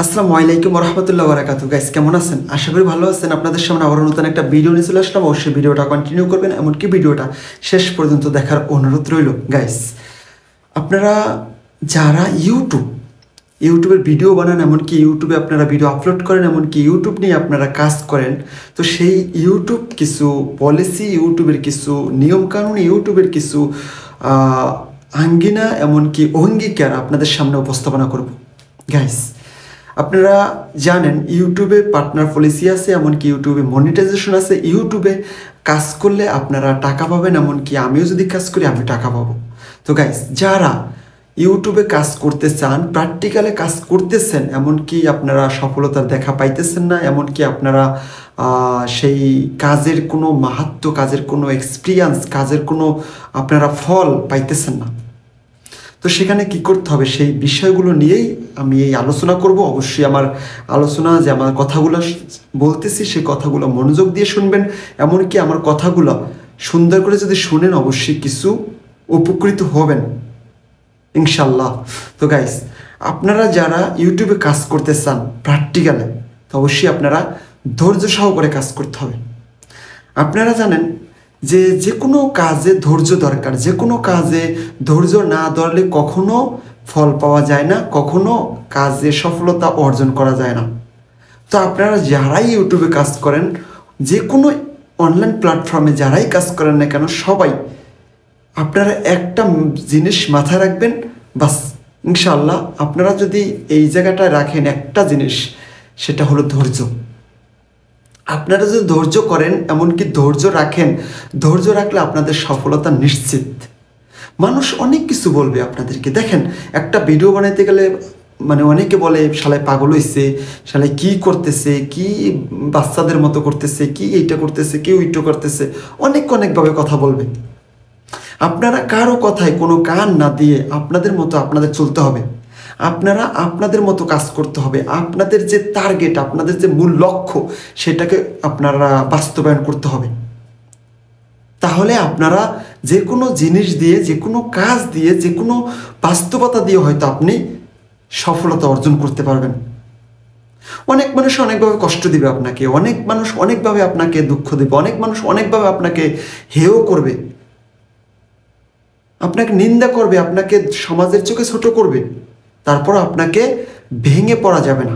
আসসালামু আলাইকুম রহমতুল্লাহ বারাকাতুহু। গাইস কেমন আছেন? আশা করি ভালো আছেন। আপনাদের সামনে আবার নতুন একটা ভিডিও নিয়ে চলে আসলাম। অবশ্যই ভিডিওটা কন্টিনিউ করবেন, এমনকি ভিডিওটা শেষ পর্যন্ত দেখার অনুরোধ রইল। গাইস আপনারা যারা ইউটিউবের ভিডিও বানান, এমনকি ইউটিউবে আপনারা ভিডিও আপলোড করেন, এমনকি ইউটিউব নিয়ে আপনারা কাজ করেন, তো সেই ইউটিউব কিছু পলিসি, ইউটিউবের কিছু নিয়মকানুন, ইউটিউবের কিছু আঙ্গিনা, এমনকি অঙ্গীকার আপনাদের সামনে উপস্থাপনা করব। গাইস আপনারা জানেন ইউটিউবে পার্টনার পলিসি আছে, এমনকি ইউটিউবে মনিটাইজেশন আছে। ইউটিউবে কাজ করলে আপনারা টাকা পাবেন, এমনকি আমিও যদি কাজ করি আমি টাকা পাবো। তো গাইস যারা ইউটিউবে কাজ করতে চান, প্র্যাকটিক্যালে কাজ করতেছেন, এমনকি আপনারা সফলতার দেখা পাইতেছেন না, এমনকি আপনারা সেই কাজের কোনো মাহাত্ম্য, কাজের কোনো এক্সপিরিয়েন্স, কাজের কোনো আপনারা ফল পাইতেছেন না, তো সেখানে কি করতে হবে সেই বিষয়গুলো নিয়েই আমি এই আলোচনা করব। অবশ্যই আমার আলোচনা যে আমার কথাগুলো বলতেছি সেই কথাগুলো মনোযোগ দিয়ে শুনবেন, এমনকি আমার কথাগুলো সুন্দর করে যদি শুনেন অবশ্যই কিছু উপকৃত হবেন ইনশাল্লাহ। তো গাইস আপনারা যারা ইউটিউবে কাজ করতে চান প্র্যাকটিক্যালে, তো অবশ্যই আপনারা ধৈর্য সহকারে কাজ করতে হবে। আপনারা জানেন যে কোনো কাজে ধৈর্য দরকার, যে কোনো কাজে ধৈর্য না ধরলে কখনো ফল পাওয়া যায় না, কখনো কাজে সফলতা অর্জন করা যায় না। তো আপনারা যারাই ইউটিউবে কাজ করেন, যে কোনো অনলাইন প্ল্যাটফর্মে যারাই কাজ করেন না কেন, সবাই আপনারা একটা জিনিস মাথায় রাখবেন, বাস ইনশাআল্লাহ আপনারা যদি এই জায়গাটায় রাখেন একটা জিনিস, সেটা হলো ধৈর্য। আপনারা যদি ধৈর্য করেন, এমনকি ধৈর্য রাখেন, ধৈর্য রাখলে আপনাদের সফলতা নিশ্চিত। মানুষ অনেক কিছু বলবে আপনাদেরকে। দেখেন একটা ভিডিও বানাইতে গেলে মানে অনেকে বলে শালায় পাগল হইছে, শালায় কি করতেছে, কি বাচ্চাদের মতো করতেছে, কি এইটা করতেছে, কি ওইটা করতেছে, অনেকভাবে কথা বলবে। আপনারা কারো কথায় কোনো কান না দিয়ে আপনাদের মতো আপনাদের চলতে হবে। আপনারা আপনাদের মতো কাজ করতে হবে। আপনাদের যে টার্গেট, আপনাদের যে মূল লক্ষ্য, সেটাকে আপনারা বাস্তবায়ন করতে হবে। তাহলে আপনারা যে কোনো জিনিস দিয়ে, যে কোনো কাজ দিয়ে, যে কোনো বাস্তবতা দিয়ে হয়তো আপনি সফলতা অর্জন করতে পারবেন। অনেক মানুষ অনেকভাবে কষ্ট দিবে আপনাকে, অনেক মানুষ অনেকভাবে আপনাকে দুঃখ দেবে, অনেক মানুষ অনেকভাবে আপনাকে হেয় করবে, আপনাকে নিন্দা করবে, আপনাকে সমাজের চোখে ছোট করবে। তারপর আপনাকে ভেঙে পড়া যাবে না।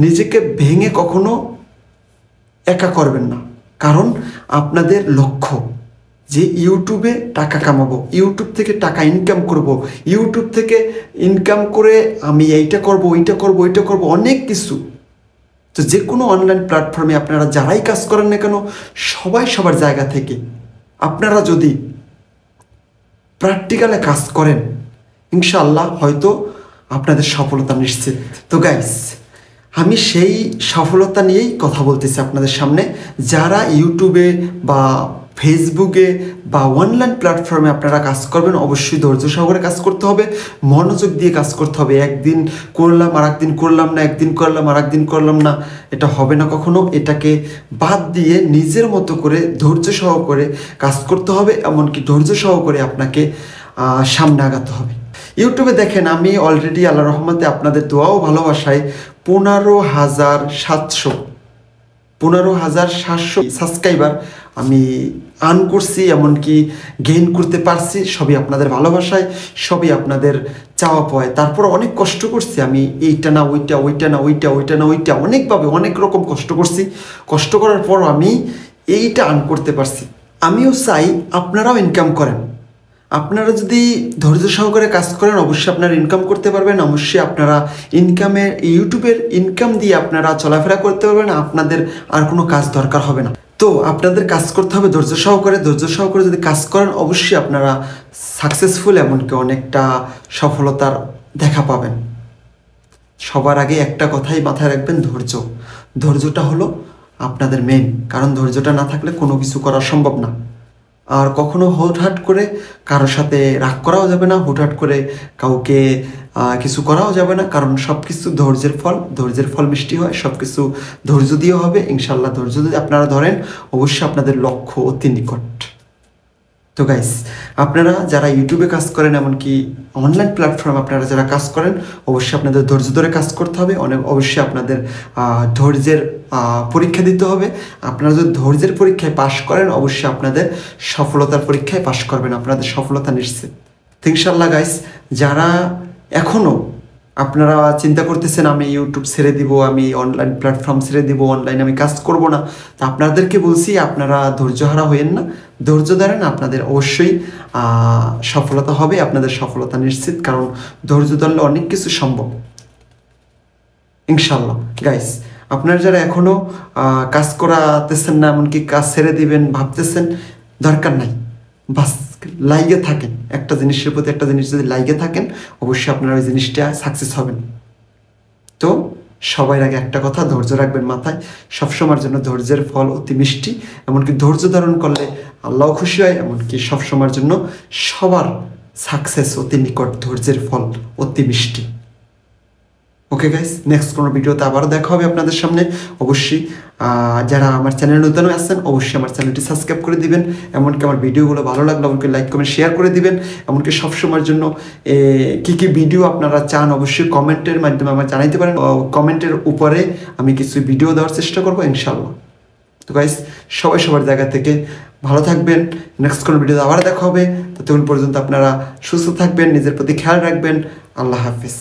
নিজেকে ভেঙে কখনো একা করবেন না, কারণ আপনাদের লক্ষ্য যে ইউটিউবে টাকা কামাবো, ইউটিউব থেকে টাকা ইনকাম করব, ইউটিউব থেকে ইনকাম করে আমি এইটা করব, ওইটা করব, ওইটা করব, অনেক কিছু। তো যে কোনো অনলাইন প্ল্যাটফর্মে আপনারা যারাই কাজ করেন না কেন, সবাই সবার জায়গা থেকে আপনারা যদি প্র্যাকটিক্যালে কাজ করেন, ইনশাআল্লাহ হয়তো আপনাদের সফলতা নিশ্চিত। তো গাইস আমি সেই সফলতা নিয়েই কথা বলতেছি আপনাদের সামনে। যারা ইউটিউবে বা ফেসবুকে বা অনলাইন প্ল্যাটফর্মে আপনারা কাজ করবেন, অবশ্যই ধৈর্য সহকারে কাজ করতে হবে, মনোযোগ দিয়ে কাজ করতে হবে। একদিন করলাম আর একদিন করলাম না, একদিন করলাম আর একদিন করলাম না, এটা হবে না কখনো। এটাকে বাদ দিয়ে নিজের মতো করে ধৈর্য সহকারে কাজ করতে হবে, এমনকি ধৈর্য সহকারে আপনাকে সামনে আগাতে হবে। ইউটিউবে দেখেন আমি অলরেডি আল্লাহ রহমতে আপনাদের দোয়া ও ভালোবাসায় 15,700 সাবস্ক্রাইবার আমি আর্ন করছি, এমনকি গেইন করতে পারছি। সবই আপনাদের ভালোবাসায়, সবই আপনাদের চাওয়া পাওয়ায়। তারপর অনেক কষ্ট করছি আমি, এইটা না ওইটা, ওইটা না ওইটা, ওইটা না ওইটা, অনেকভাবে অনেক রকম কষ্ট করছি। কষ্ট করার পর আমি এইটা আর্ন করতে পারছি। আমিও চাই আপনারাও ইনকাম করেন। আপনারা যদি ধৈর্য সহকারে কাজ করেন, অবশ্যই আপনারা ইনকাম করতে পারবেন। অবশ্যই আপনারা ইউটিউবের ইনকাম দিয়ে আপনারা চলাফেরা করতে পারবেন। আপনাদের আর কোনো কাজ দরকার হবে না। তো আপনাদের কাজ করতে হবে ধৈর্য সহকারে। ধৈর্য সহকারে যদি কাজ করেন, অবশ্যই আপনারা সাকসেসফুল, এমনকি অনেকটা সফলতার দেখা পাবেন। সবার আগে একটা কথাই মাথায় রাখবেন, ধৈর্য। ধৈর্যটা হলো আপনাদের মেইন, কারণ ধৈর্যটা না থাকলে কোনো কিছু করা সম্ভব না। আর কখনো হুটহাট করে কারোর সাথে রাগ করাও যাবে না, হুটহাট করে কাউকে কিছু করাও যাবে না, কারণ সব কিছু ধৈর্যের ফল মিষ্টি হয়। সব কিছু ধৈর্য দিয়ে হবে ইনশাল্লাহ। ধৈর্য যদি আপনারা ধরেন, অবশ্যই আপনাদের লক্ষ্য অতি নিকট। তো গাইস, আপনারা যারা ইউটিউবে কাজ করেন, এমনকি অনলাইন প্ল্যাটফর্ম আপনারা যারা কাজ করেন, অবশ্যই আপনাদের ধৈর্য ধরে কাজ করতে হবে। অবশ্যই আপনাদের ধৈর্যের পরীক্ষা দিতে হবে। আপনারা যদি ধৈর্যের পরীক্ষায় পাশ করেন, অবশ্যই আপনাদের সফলতার পরীক্ষায় পাশ করবেন, আপনাদের সফলতা নিশ্চিত। ইনশাআল্লাহ গাইস, যারা এখনও আপনারা চিন্তা করতেছেন আমি ইউটিউব ছেড়ে দিব, আমি অনলাইন প্ল্যাটফর্ম ছেড়ে দিব, অনলাইনে আমি কাজ করব না, তো আপনাদেরকে বলছি আপনারা ধৈর্যহারা হইয়েন না, ধৈর্য ধরেন, আপনাদের অবশ্যই সফলতা হবে, আপনাদের সফলতা নিশ্চিত। কারণ ধৈর্য ধরলে অনেক কিছু সম্ভব ইনশাল্লাহ। গাইস, আপনারা যারা এখনও কাজ করাতেছেন না, এমনকি কাজ ছেড়ে দিবেন ভাবতেছেন, দরকার নাই, বাস লাইগে থাকেন, একটা জিনিসের প্রতি একটা জিনিস যদি লাইগে থাকেন, অবশ্যই আপনারা ওই জিনিসটা সাকসেস হবেন। তো সবার আগে একটা কথা ধৈর্য রাখবেন মাথায়, সবসময়ের জন্য ধৈর্যের ফল অতি মিষ্টি। এমনকি ধৈর্য ধারণ করলে আল্লাহ খুশি হয়, এমনকি সবসময়ের জন্য সবার সাকসেস অতি নিকট, ধৈর্যের ফল অতি মিষ্টি। ওকে গাইস, নেক্সট কোনো ভিডিওতে আবারও দেখা হবে আপনাদের সামনে। অবশ্যই যারা আমার চ্যানেল নতুন আছেন, অবশ্যই আমার চ্যানেলটি সাবস্ক্রাইব করে দিবেন। এমনকি আমার ভিডিওগুলো ভালো লাগলে এমনকি লাইক কমেন্ট শেয়ার করে দিবেন। এমনকি সবসময়ের জন্য কী কী ভিডিও আপনারা চান, অবশ্যই কমেন্টের মাধ্যমে আমার জানাইতে পারেন। কমেন্টের উপরে আমি কিছু ভিডিও দেওয়ার চেষ্টা করবো ইনশাল্লাহ। তো গাইস, সবাই সবার জায়গা থেকে ভালো থাকবেন। নেক্সট কোনো ভিডিওতে আবার দেখা হবে। ততক্ষণ পর্যন্ত আপনারা সুস্থ থাকবেন, নিজের প্রতি খেয়াল রাখবেন। আল্লাহ হাফিজ।